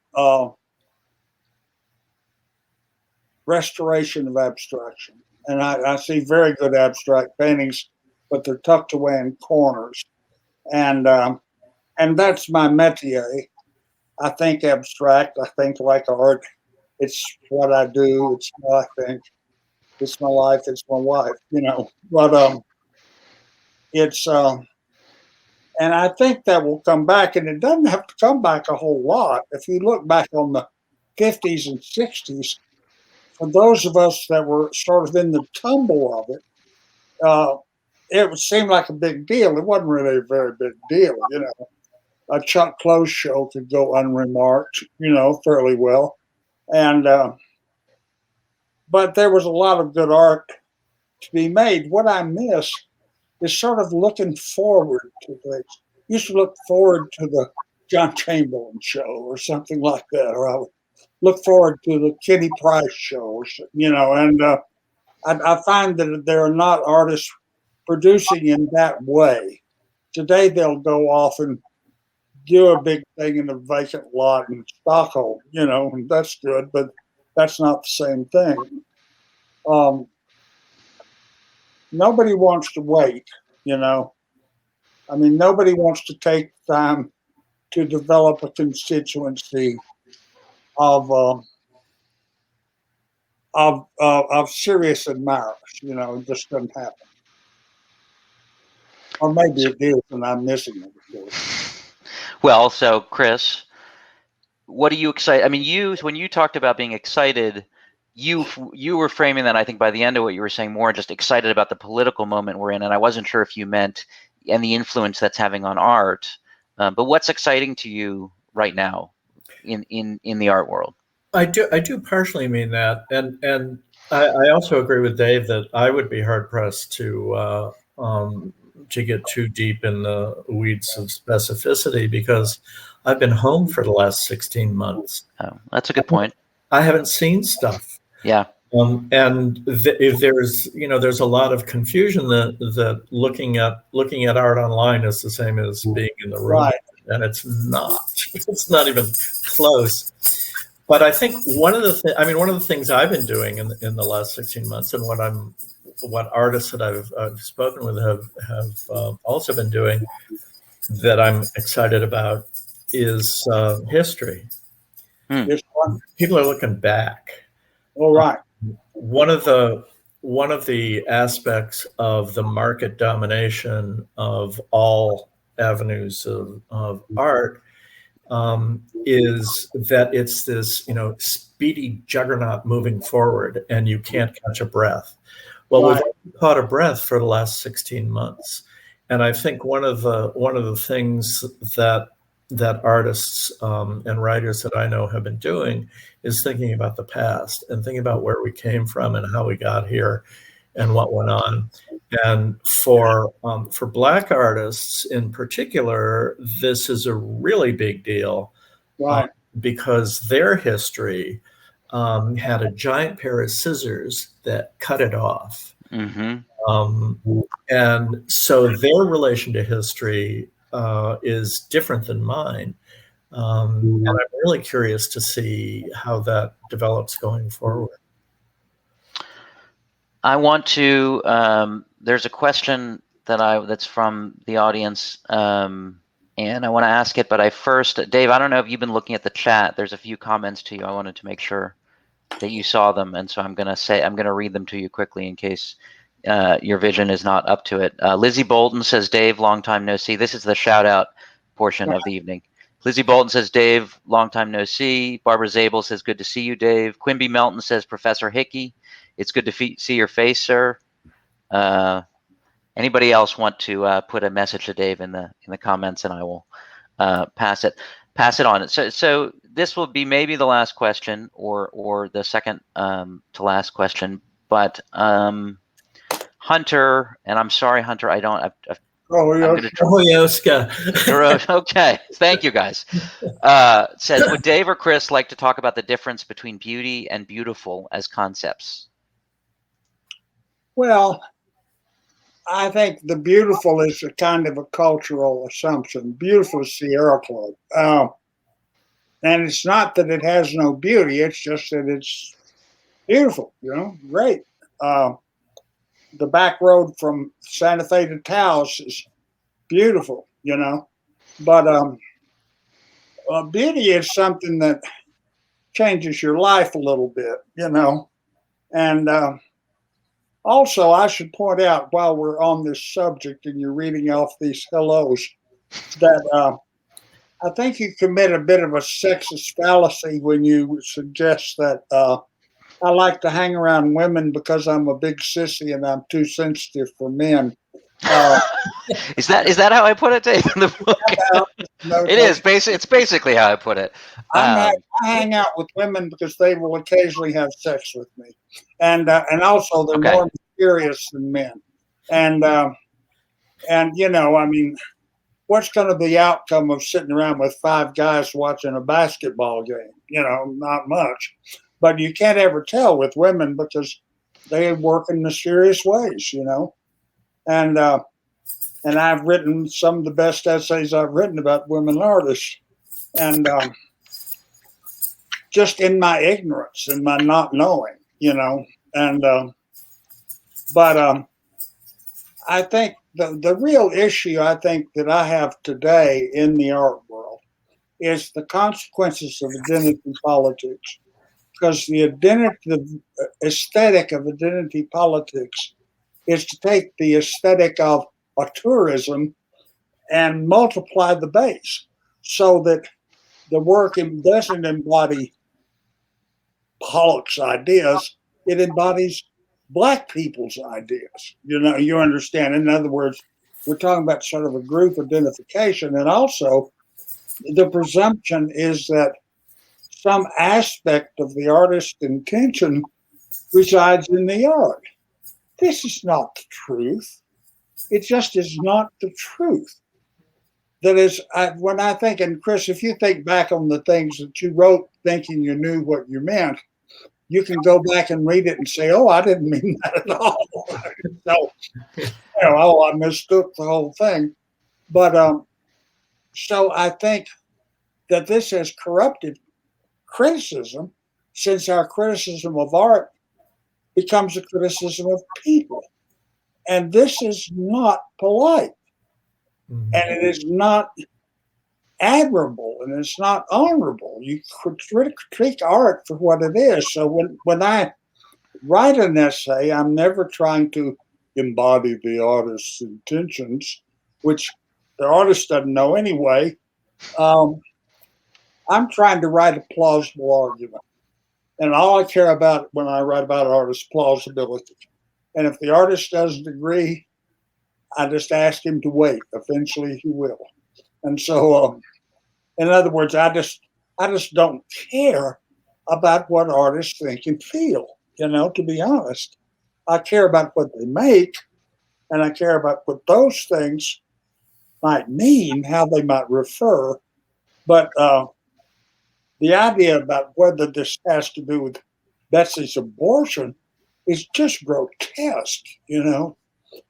restoration of abstraction. And I see very good abstract paintings, but they're tucked away in corners. And that's my métier. I think abstract. I think like art. It's what I do. It's what I think. It's my life. It's my wife. But it's and I think that will come back, and it doesn't have to come back a whole lot. If you look back on the 50s and 60s, for those of us that were sort of in the tumble of it would seem like a big deal. It wasn't really a very big deal. A Chuck Close show could go unremarked, fairly well. And but there was a lot of good art to be made. What I miss is sort of looking forward to things. I used to look forward to the John Chamberlain show or something like that, or I would look forward to the Kitty Pryce show, and I find that there are not artists producing in that way. Today they'll go off and do a big thing in a vacant lot in Stockholm, and that's good, but that's not the same thing. Nobody wants to wait, nobody wants to take time to develop a constituency of serious admirers. It just doesn't happen. Or maybe it is, and I'm missing it. Well, so Chris, what are you excited? When you talked about being excited, you were framing that, I think, by the end of what you were saying, more just excited about the political moment we're in, and I wasn't sure if you meant and the influence that's having on art. But what's exciting to you right now in the art world? I do partially mean that, and I also agree with Dave that I would be hard pressed to get too deep in the weeds of specificity, because I've been home for the last 16 months. Oh, that's a good point. I haven't seen stuff. Yeah. And if there's a lot of confusion that looking at art online is the same as being in the room, right. And it's not. It's not even close. But I think one of the things I've been doing in the last 16 months, and what artists that I've spoken with have also been doing that I'm excited about is history. People are looking back. All right. One of the aspects of the market domination of all avenues of art is that it's this speedy juggernaut moving forward, and you can't catch a breath. Well, right. We've caught a breath for the last 16 months, and I think one of the things that artists and writers that I know have been doing is thinking about the past and thinking about where we came from and how we got here and what went on. And for Black artists in particular, this is a really big deal, right? Because their history had a giant pair of scissors that cut it off. Mm-hmm. And so their relation to history is different than mine. And I'm really curious to see how that develops going forward. I want to, there's a question that's from the audience, and I want to ask it, but Dave, I don't know if you've been looking at the chat. There's a few comments to you. I wanted to make sure that you saw them, and so I'm going to read them to you quickly in case your vision is not up to it. Lizzie Bolton says, Dave, long time no see. This is the shout out portion of the evening. Lizzie Bolton says, Dave, long time no see. Barbara Zabel says, good to see you, Dave. Quimby Melton says, Professor Hickey, it's good to see your face, sir. Anybody else want to put a message to Dave in the comments, and I will pass it on. So this will be maybe the last question, or the second to last question. But Hunter, and I'm sorry, Hunter, I don't. Okay, thank you, guys. Says, would Dave or Chris like to talk about the difference between beauty and beautiful as concepts? Well, I think the beautiful is a kind of a cultural assumption. Beautiful is Sierra Club. And it's not that it has no beauty, it's just that it's beautiful, great. The back road from Santa Fe to Taos is beautiful, But beauty is something that changes your life a little bit, And also, I should point out while we're on this subject and you're reading off these hellos, that I think you commit a bit of a sexist fallacy when you suggest that I like to hang around women because I'm a big sissy and I'm too sensitive for men. Is that how I put it, Dave, in the book? It's basically how I put it. I hang out with women because they will occasionally have sex with me, and also they're more mysterious than men, and I mean, what's going to be the outcome of sitting around with 5 guys watching a basketball game? Not much, but you can't ever tell with women because they work in mysterious ways, and I've written some of the best essays I've written about women artists, and just in my ignorance and my not knowing, and but I think the real issue I think that I have today in the art world is the consequences of identity politics, because the aesthetic of identity politics is to take the aesthetic of a tourism and multiply the base so that the work doesn't embody Pollock's ideas, it embodies Black people's ideas. You understand. In other words, we're talking about sort of a group identification, and also the presumption is that some aspect of the artist's intention resides in the art. This is not the truth. It just is not the truth. That is, when I think, and Chris, if you think back on the things that you wrote thinking you knew what you meant, you can go back and read it and say, oh, I didn't mean that at all. So, I mistook the whole thing. But so I think that this has corrupted criticism, since our criticism of art becomes a criticism of people. And this is not polite. Mm-hmm. And it is not admirable, and it's not honorable. You critique art for what it is. So when I write an essay, I'm never trying to embody the artist's intentions, which the artist doesn't know anyway. I'm trying to write a plausible argument. And all I care about when I write about art is plausibility. And if the artist doesn't agree, I just ask him to wait. Eventually he will. And so, in other words, I just don't care about what artists think and feel, to be honest. I care about what they make, and I care about what those things might mean, how they might refer. But the idea about whether this has to do with Betsy's abortion is just grotesque,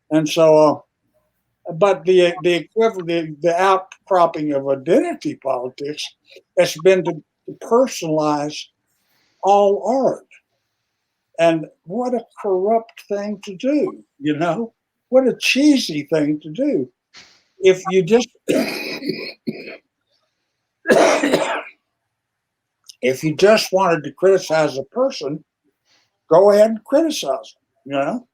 And so, but the equivalent, the outcropping of identity politics has been to personalize all art. And what a corrupt thing to do, What a cheesy thing to do. If you just if you just wanted to criticize a person, go ahead and criticize them,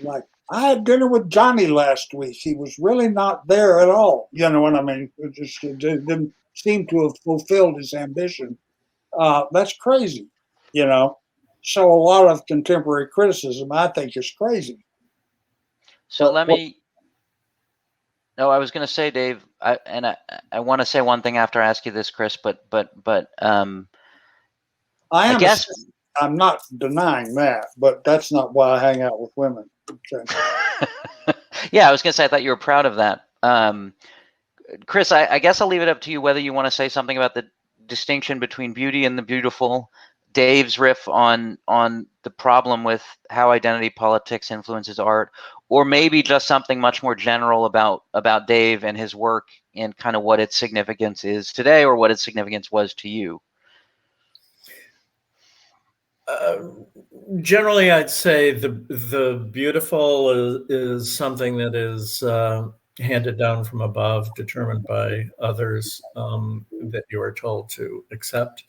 Like, I had dinner with Johnny last week. He was really not there at all. You know what I mean? It didn't seem to have fulfilled his ambition. That's crazy, So a lot of contemporary criticism, I think, is crazy. So No, I was going to say, Dave, I want to say one thing after I ask you this, Chris, but I guess I'm not denying that, but that's not why I hang out with women. Okay. Yeah, I was going to say I thought you were proud of that. Chris, I guess I'll leave it up to you whether you want to say something about the distinction between beauty and the beautiful, Dave's riff on the problem with how identity politics influences art, or maybe just something much more general about Dave and his work and kind of what its significance is today, or what its significance was to you? Generally, I'd say the beautiful is something that is handed down from above, determined by others, that you are told to accept,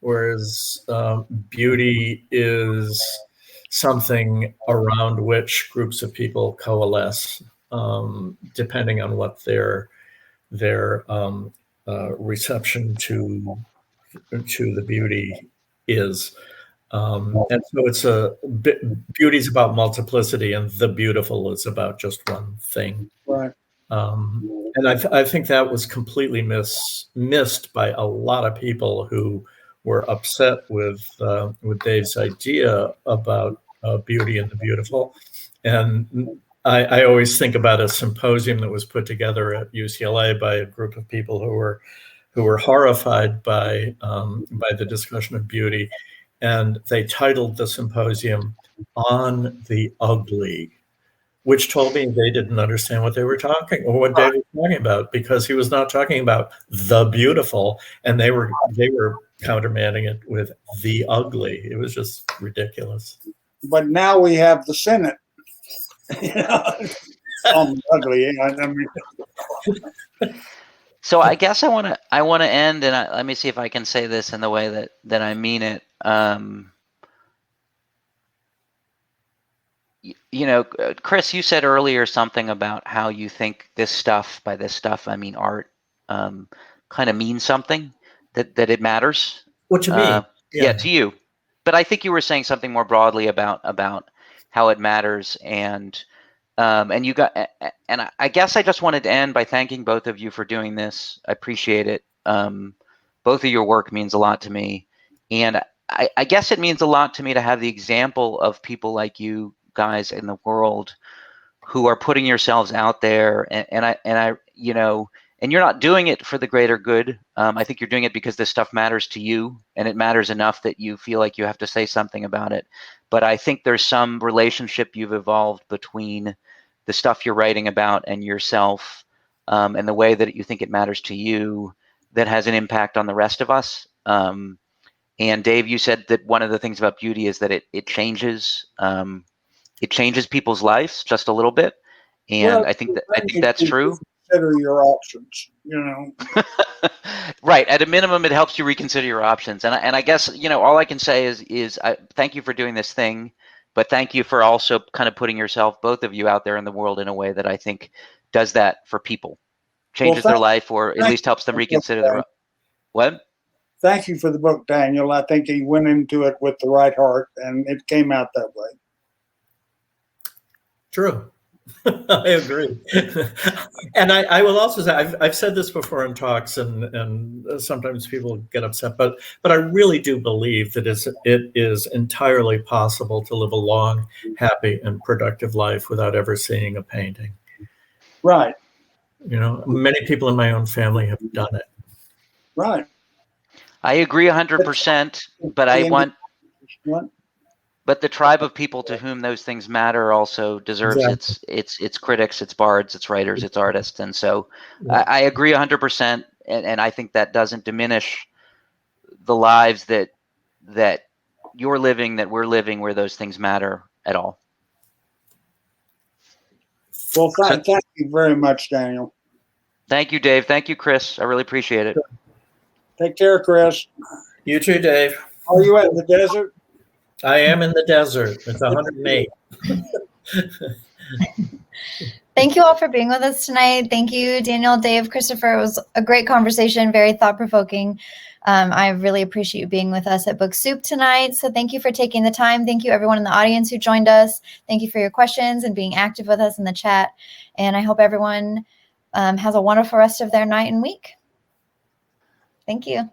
whereas beauty is something around which groups of people coalesce, depending on what their reception to the beauty is. And so it's beauty is about multiplicity, and the beautiful is about just one thing. Right. And I think that was completely missed by a lot of people who were upset with Dave's idea about beauty and the beautiful. And I always think about a symposium that was put together at UCLA by a group of people who were horrified by the discussion of beauty. And they titled the symposium "On the Ugly," which told me they didn't understand what they were talking, or what Dave was talking about, because he was not talking about the beautiful, and they were countermanding it with the ugly. It was just ridiculous. But now we have the Senate. Ugly. So I guess I want to end, and let me see if I can say this in the way that I mean it. Chris, you said earlier something about how you think this stuff, by this stuff I mean art, kind of means something, that it matters. What you mean? Yeah, to you. But I think you were saying something more broadly about how it matters, and you got, and I guess I just wanted to end by thanking both of you for doing this. I appreciate it. Both of your work means a lot to me, and I guess it means a lot to me to have the example of people like you guys in the world who are putting yourselves out there, and I and you're not doing it for the greater good. I think you're doing it because this stuff matters to you, and it matters enough that you feel like you have to say something about it. But I think there's some relationship you've evolved between the stuff you're writing about and yourself, and the way that you think it matters to you, that has an impact on the rest of us. And Dave, you said that one of the things about beauty is that it changes. It changes people's lives just a little bit, and Well, I think that's true. Consider your options, Right. At a minimum, it helps you reconsider your options, and I guess all I can say is I thank you for doing this thing, but thank you for also kind of putting yourself, both of you, out there in the world in a way that I think does that for people, changes their life, or at least helps them reconsider their what. Thank you for the book, Daniel. I think he went into it with the right heart, and it came out that way. True. I agree. And I will also say, I've said this before in talks, and sometimes people get upset, but I really do believe that it is entirely possible to live a long, happy, and productive life without ever seeing a painting. Right. Many people in my own family have done it. Right. I agree 100%, but the tribe of people to whom those things matter also deserves its critics, its bards, its writers, its artists. And so I agree 100%. And I think that doesn't diminish the lives that you're living, that we're living, where those things matter at all. Well, thank you very much, Daniel. Thank you, Dave. Thank you, Chris. I really appreciate it. Take care, Chris. You too, Dave. Are you in the desert? I am in the desert. It's 108. Thank you all for being with us tonight. Thank you, Daniel, Dave, Christopher. It was a great conversation, very thought-provoking. I really appreciate you being with us at Book Soup tonight. So thank you for taking the time. Thank you, everyone in the audience who joined us. Thank you for your questions and being active with us in the chat. And I hope everyone has a wonderful rest of their night and week. Thank you.